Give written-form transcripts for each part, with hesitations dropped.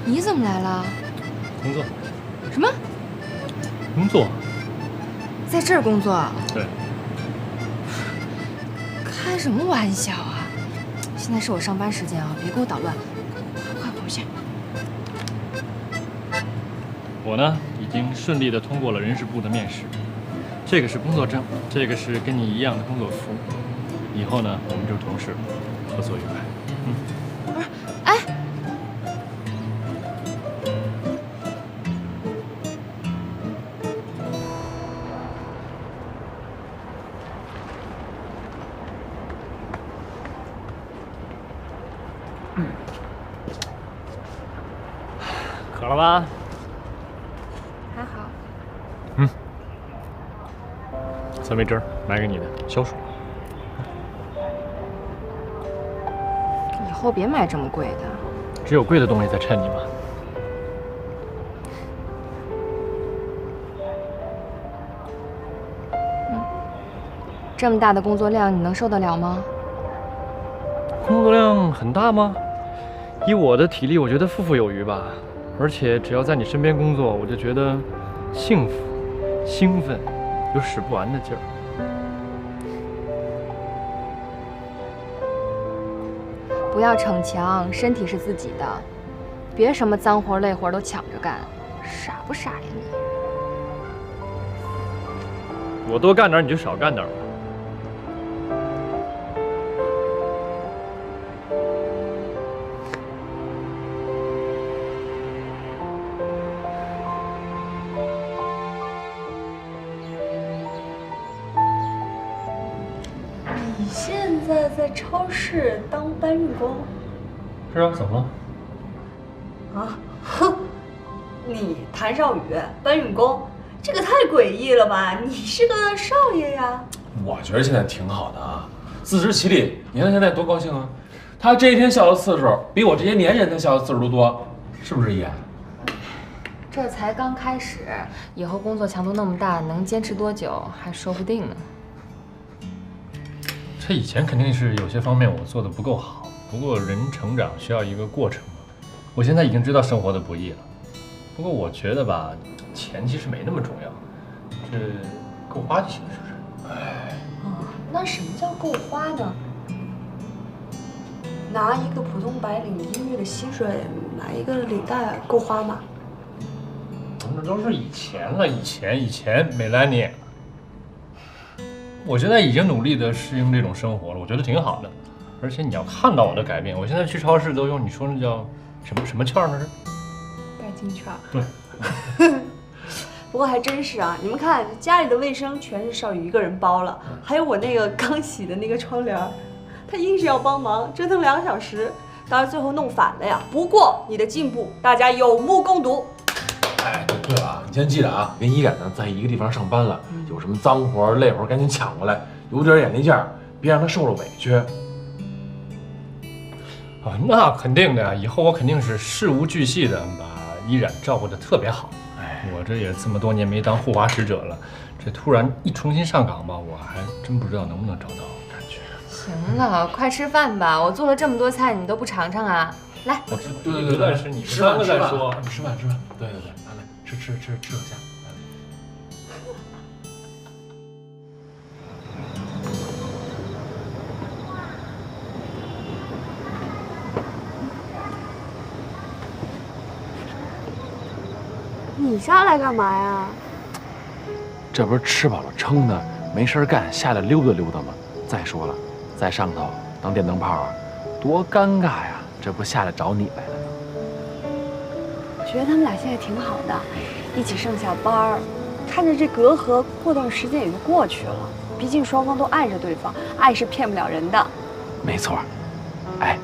你怎么来了？工作。什么？工作？在这儿工作？对。开什么玩笑啊！现在是我上班时间啊，别给我捣乱，快回去。我呢，已经顺利地通过了人事部的面试。这个是工作证，这个是跟你一样的工作服。以后呢，我们就是同事，合作愉快。不是，哎。渴了吧？还好。酸梅汁儿，买给你的，消暑。以后别买这么贵的。只有贵的东西才衬你嘛。这么大的工作量，你能受得了吗？工作量很大吗？以我的体力，我觉得富富有余吧。而且只要在你身边工作，我就觉得幸福、兴奋，有使不完的劲儿。不要逞强，身体是自己的，别什么脏活累活都抢着干，傻不傻呀你？我多干点，你就少干点吧。你现在在超市当搬运工？是啊，怎么了？啊，哼！你谭少宇搬运工，这个太诡异了吧？你是个少爷呀！我觉得现在挺好的啊，自食其力。你看现在多高兴啊！他这一天笑的次数比我这些年人他笑的次数都多，是不是爷？这才刚开始，以后工作强度那么大，能坚持多久还说不定呢。这以前肯定是有些方面我做的不够好，不过人成长需要一个过程嘛。我现在已经知道生活的不易了，不过我觉得吧，钱其实没那么重要，这够花就行，是不是？哎，那什么叫够花呢？拿一个普通白领1个月的薪水买一个领带够花吗？那都是以前了，以前美兰妮。我现在已经努力的适应这种生活了，我觉得挺好的。而且你要看到我的改变，我现在去超市都用你说那叫什么券那是？代金券。对。不过还真是啊，你们看家里的卫生全是少宇一个人包了，还有我那个刚洗的那个窗帘，他硬是要帮忙，折腾2个小时，当然最后弄反了呀。不过你的进步，大家有目共睹。哎，对了啊，你先记着啊，跟依然呢在一个地方上班了，有什么脏活累活赶紧抢过来，有点眼力劲儿，别让他受了委屈。啊，那肯定的呀，以后我肯定是事无巨细的把依然照顾得特别好。哎，我这也这么多年没当护花使者了，这突然一重新上岗吧，我还真不知道能不能找到感觉。行了，快吃饭吧，我做了这么多菜，你都不尝尝啊？来，对，但是你们3个再说，吃饭，对，来吃个虾。你下来干嘛呀？这不是吃饱了撑的，没事干下来溜达溜达吗？再说了，在上头当电灯泡啊，多尴尬呀！这不下来找你来了吗？我觉得他们俩现在挺好的，一起上下班，看着这隔阂，过段时间也就过去了。毕竟双方都爱着对方，爱是骗不了人的。没错。哎，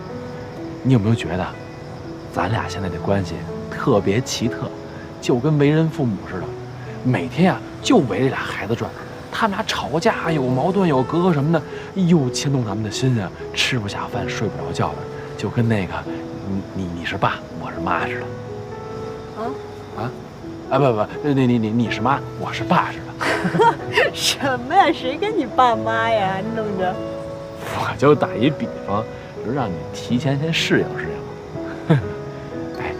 你有没有觉得，咱俩现在的关系特别奇特，就跟为人父母似的，每天呀就围着俩孩子转。他们俩吵架有矛盾有隔阂什么的，又牵动咱们的心啊，吃不下饭睡不着觉的，就跟那个你是爸我是妈似的。不，你是妈我是爸似的。什么呀？谁跟你爸妈呀？弄着。我就打一比方，就让你提前先适应适应。哎，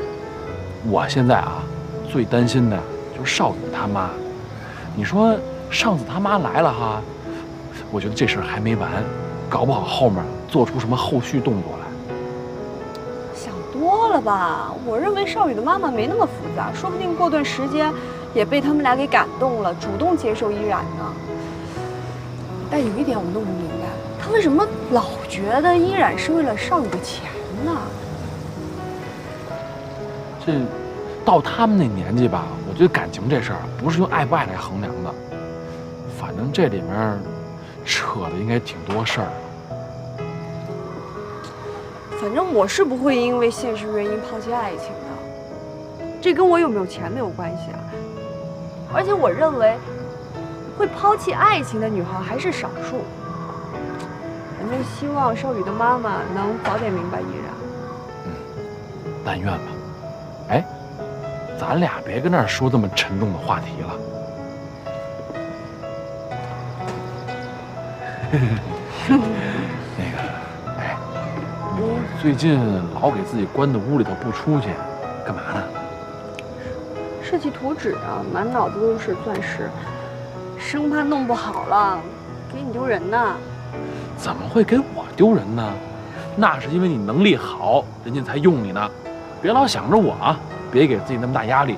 我现在啊，最担心的就是少宇他妈。你说上次他妈来了哈，我觉得这事儿还没完，搞不好后面做出什么后续动作来。想多了吧？我认为少宇的妈妈没那么复杂，说不定过段时间也被他们俩给感动了，主动接受依然呢。但有一点我弄不明白，他为什么老觉得依然是为了少宇的钱呢？这到他们那年纪吧，我觉得感情这事儿不是用爱不爱来衡量的，反正这里面扯的应该挺多事儿的。反正我是不会因为现实原因抛弃爱情的，这跟我有没有钱没有关系啊。而且我认为，会抛弃爱情的女孩还是少数。反正希望少宇的妈妈能早点明白依然。但愿吧。哎，咱俩别跟那儿说这么沉重的话题了。那个，哎，你最近老给自己关在屋里头不出去，干嘛呢？设计图纸啊，满脑子都是钻石，生怕弄不好了，给你丢人呢。怎么会给我丢人呢？那是因为你能力好，人家才用你呢。别老想着我啊，别给自己那么大压力。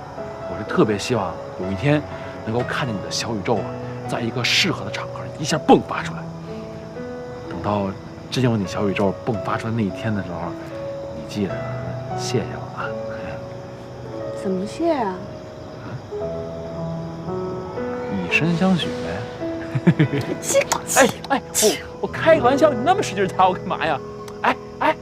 我是特别希望有一天能够看见你的小宇宙啊，在一个适合的场合一下迸发出来。等到真有你小宇宙迸发出来那一天的时候，你记得谢谢我啊。怎么谢啊？以身相许呗。哎，我开个玩笑，你那么使劲打我干嘛呀？哎，